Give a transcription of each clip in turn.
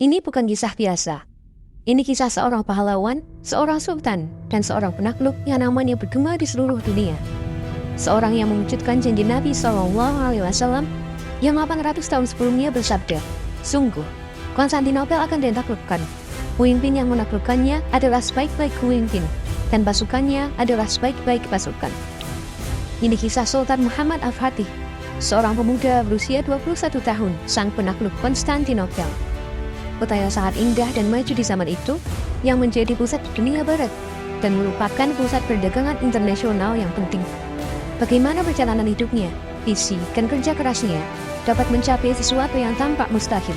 Ini bukan kisah biasa. Ini kisah seorang pahlawan, seorang sultan, dan seorang penakluk yang namanya bergema di seluruh dunia. Seorang yang mewujudkan janji Nabi SAW yang 800 tahun sebelumnya bersabda, "Sungguh, Konstantinopel akan ditaklukkan. Pemimpin yang menaklukkannya adalah sebaik-baik pemimpin, dan pasukannya adalah sebaik-baik pasukan." Ini kisah Sultan Muhammad Al-Fatih, seorang pemuda berusia 21 tahun, sang penakluk Konstantinopel. Kota yang sangat indah dan maju di zaman itu, yang menjadi pusat dunia barat, dan merupakan pusat perdagangan internasional yang penting. Bagaimana perjalanan hidupnya, visi, dan kerja kerasnya dapat mencapai sesuatu yang tampak mustahil.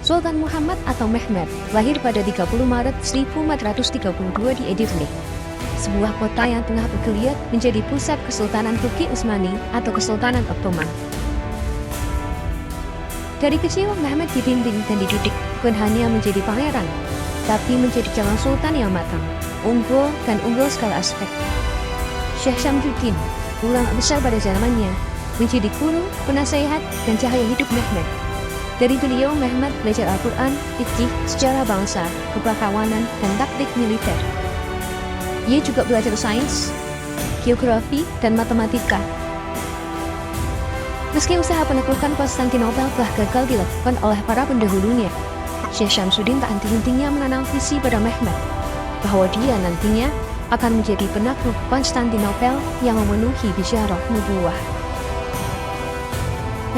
Sultan Muhammad atau Mehmed lahir pada 30 Maret 1432 di Edirne, sebuah kota yang tengah bergeliat menjadi pusat Kesultanan Turki Utsmani atau Kesultanan Ottoman. Dari kecil, Mehmed dibimbing dan dididik bukan hanya menjadi pangeran, tapi menjadi calon sultan yang matang, unggul segala aspek. Syekh Syamsuddin, ulama besar pada zamannya, menjadi guru, penasehat, dan cahaya hidup Mehmed. Dari beliau, Mehmed belajar Al-Quran, fikih, sejarah bangsa, kepahlawanan, dan taktik militer. Ia juga belajar sains, geografi, dan matematika. Meski usaha penaklukan Konstantinopel telah gagal dilakukan oleh para pendahulunya, Syekh Syamsuddin tak henti-hentinya menanam visi pada Mehmed bahwa dia nantinya akan menjadi penakluk Konstantinopel yang memenuhi bisyarah nubuwah.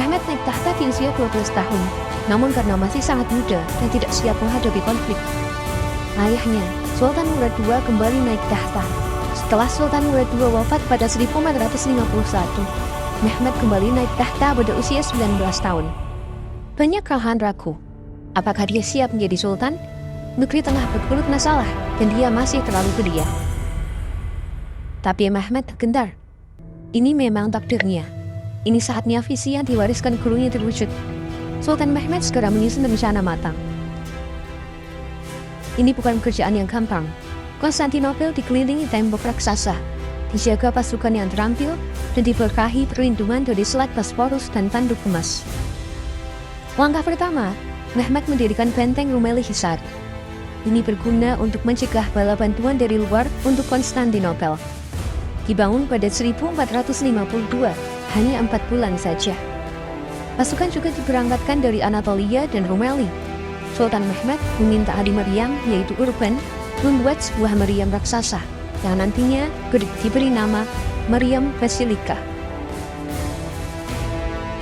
Mehmed naik tahta di usia 12 tahun, namun karena masih sangat muda dan tidak siap menghadapi konflik, ayahnya, Sultan Murad II, kembali naik tahta. Setelah Sultan Murad II wafat pada 1451, Mehmed kembali naik tahta pada usia 19 tahun. Banyak kalangan ragu, apakah dia siap menjadi sultan? Negeri tengah berkelut masalah dan dia masih terlalu belia. Tapi Mehmed tergendar. Ini memang takdirnya. Ini saatnya visi yang diwariskan gurunya terwujud. Sultan Mehmed segera menyusun rencana matang. Ini bukan pekerjaan yang gampang. Konstantinopel dikelilingi tembok raksasa, dijaga pasukan yang terampil, dan diberkahi perlindungan dari Selat Bosporus dan tanduk emas. Langkah pertama, Mehmed mendirikan benteng Rumeli Hisar. Ini berguna untuk mencegah bala bantuan dari luar untuk Konstantinopel. Dibangun pada 1452, hanya 4 bulan saja. Pasukan juga diberangkatkan dari Anatolia dan Rumeli. Sultan Mehmed meminta adik meriam, yaitu Urban, membuat sebuah meriam raksasa yang nantinya diberi nama Meriam Basilika.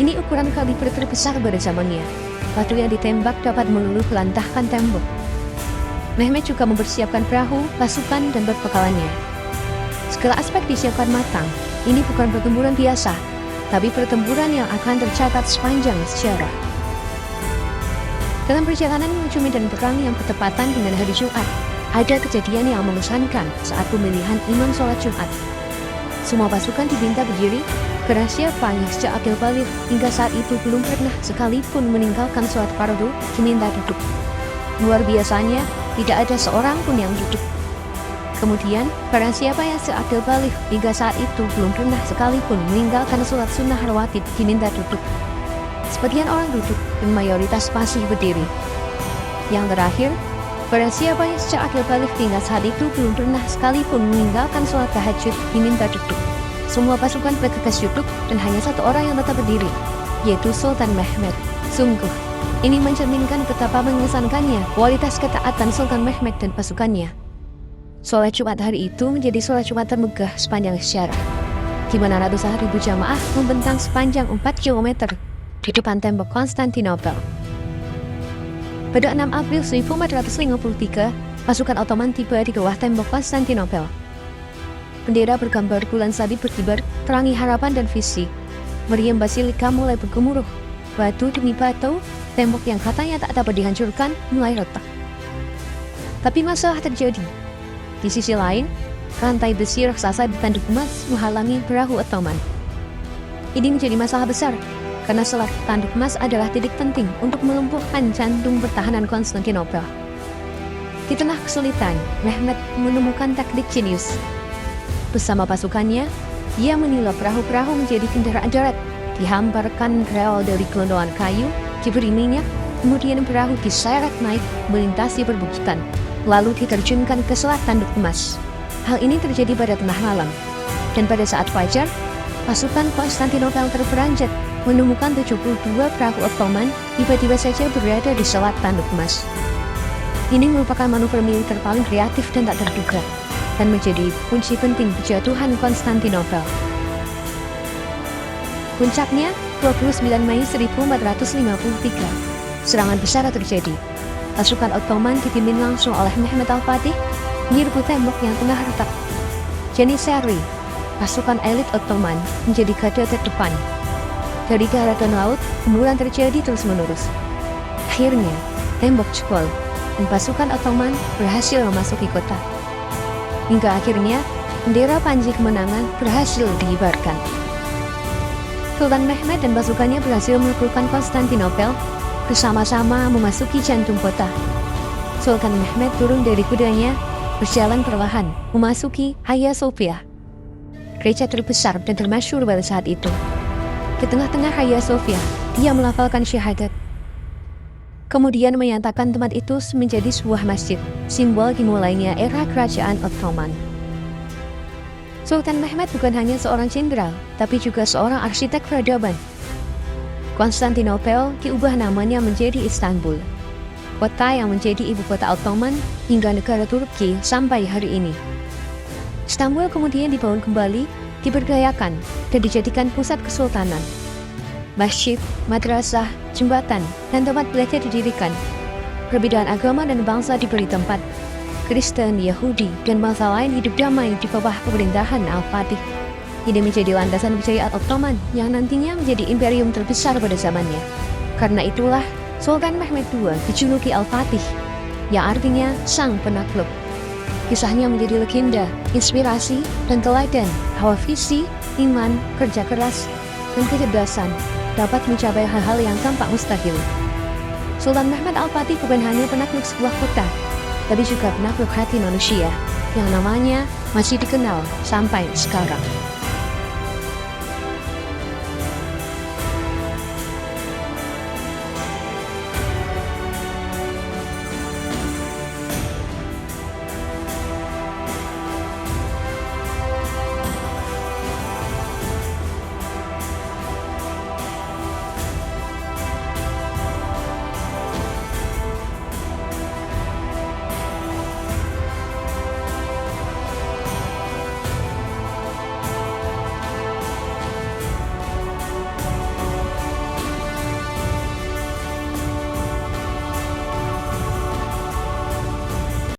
Ini ukuran kaliber terbesar pada zamannya. Batu yang ditembak dapat meluluhlantahkan tembok. Mehmed juga mempersiapkan perahu, pasukan, dan berbekalannya. Segala aspek disiapkan matang. Ini bukan pertempuran biasa, tapi pertempuran yang akan tercatat sepanjang sejarah. Dalam perjalanan menuju medan perang yang bertepatan dengan hari Jumat, ada kejadian yang mengesankan saat pemilihan imam sholat Jumat. Semua pasukan diminta berdiri, karena siapa yang sejak akil balik hingga saat itu belum pernah sekalipun meninggalkan sholat fardu diminta duduk. Luar biasanya, tidak ada seorang pun yang duduk. Kemudian, barang siapa yang sejak akil balik hingga saat itu belum pernah sekalipun meninggalkan sholat sunnah rawatib diminta duduk. Sebagian orang duduk dan mayoritas masih berdiri. Yang terakhir, barang siapa yang sejak akil balik hingga saat itu belum pernah sekalipun meninggalkan sholat tahajud diminta duduk. Semua pasukan bergegas duduk dan hanya satu orang yang tetap berdiri, yaitu Sultan Mehmed. Sungguh, ini mencerminkan betapa mengesankannya kualitas ketaatan Sultan Mehmed dan pasukannya. Sholat Jumat hari itu menjadi sholat Jumat termegah sepanjang sejarah, di mana ratusan ribu jamaah membentang sepanjang 4 km di depan tembok Konstantinopel. Pada 6 April 1453, pasukan Ottoman tiba di bawah tembok Konstantinopel. Bendera bergambar bulan sabit berkibar, terangi harapan dan visi. Meriam Basilika mulai bergemuruh. Batu demi batu, tembok yang katanya tak dapat dihancurkan mulai retak. Tapi masalah terjadi. Di sisi lain, rantai besi raksasa di tanduk emas menghalangi perahu Ottoman. Ini menjadi masalah besar, karena Selat Tanduk Emas adalah titik penting untuk melumpuhkan jantung pertahanan Konstantinopel. Di tengah kesulitan, Mehmed menemukan taktik jenius. Bersama pasukannya, dia menilap perahu-perahu menjadi kendaraan darat, dihamparkan rel dari gelondongan kayu, diberi minyak, Kemudian perahu diseret naik melintasi perbukitan, lalu diterjunkan ke Selat Tanduk Emas. Hal ini terjadi pada tengah malam, dan pada saat fajar, pasukan Konstantinopel terperanjat menemukan 72 perahu Ottoman tiba-tiba saja berada di Selat Tanduk Emas. Ini merupakan manuver militer paling kreatif dan tak terduga, dan menjadi kunci penting kejatuhan Konstantinopel. Puncaknya, 29 Mei 1453, serangan besar terjadi. Pasukan Ottoman dipimpin langsung oleh Mehmed Al-Fatih menyerbu tembok yang tengah retak. Janissary, pasukan elit Ottoman, menjadi garda terdepan. Dari darat dan laut, gemburan terjadi terus-menerus. Akhirnya, tembok jebol, dan pasukan Ottoman berhasil memasuki kota. Hingga akhirnya, bendera panji kemenangan berhasil dikibarkan. Sultan Mehmed dan pasukannya berhasil menaklukkan Konstantinopel, bersama-sama memasuki jantung kota. Sultan Mehmed turun dari kudanya, berjalan perlahan memasuki Hagia Sophia, gereja terbesar dan termasyhur pada saat itu. Di tengah-tengah Hagia Sophia, dia melafalkan syahadat. Kemudian menyatakan tempat itu menjadi sebuah masjid, simbol dimulainya era kerajaan Ottoman. Sultan Mehmed bukan hanya seorang jenderal, tapi juga seorang arsitek peradaban. Konstantinopel diubah namanya menjadi Istanbul, kota yang menjadi ibu kota Ottoman hingga negara Turki sampai hari ini. Istanbul kemudian dibangun kembali, diberdayakan, dan dijadikan pusat kesultanan. Masjid, madrasah, jembatan, dan tempat belajar didirikan. Perbedaan agama dan bangsa diberi tempat. Kristen, Yahudi, dan bangsa lain hidup damai di bawah pemerintahan Al-Fatih. Ini menjadi landasan kejayaan Ottoman yang nantinya menjadi imperium terbesar pada zamannya. Karena itulah Sultan Mehmed II dijuluki Al-Fatih, yang artinya sang penakluk. Kisahnya menjadi legenda, inspirasi, dan teladan bahwa visi, iman, kerja keras, dan kecerdasan dapat mencapai hal-hal yang tampak mustahil. Sultan Mehmed Al-Fatih bukan hanya penakluk sebuah kota, tapi juga penakluk hati manusia, yang namanya masih dikenal sampai sekarang.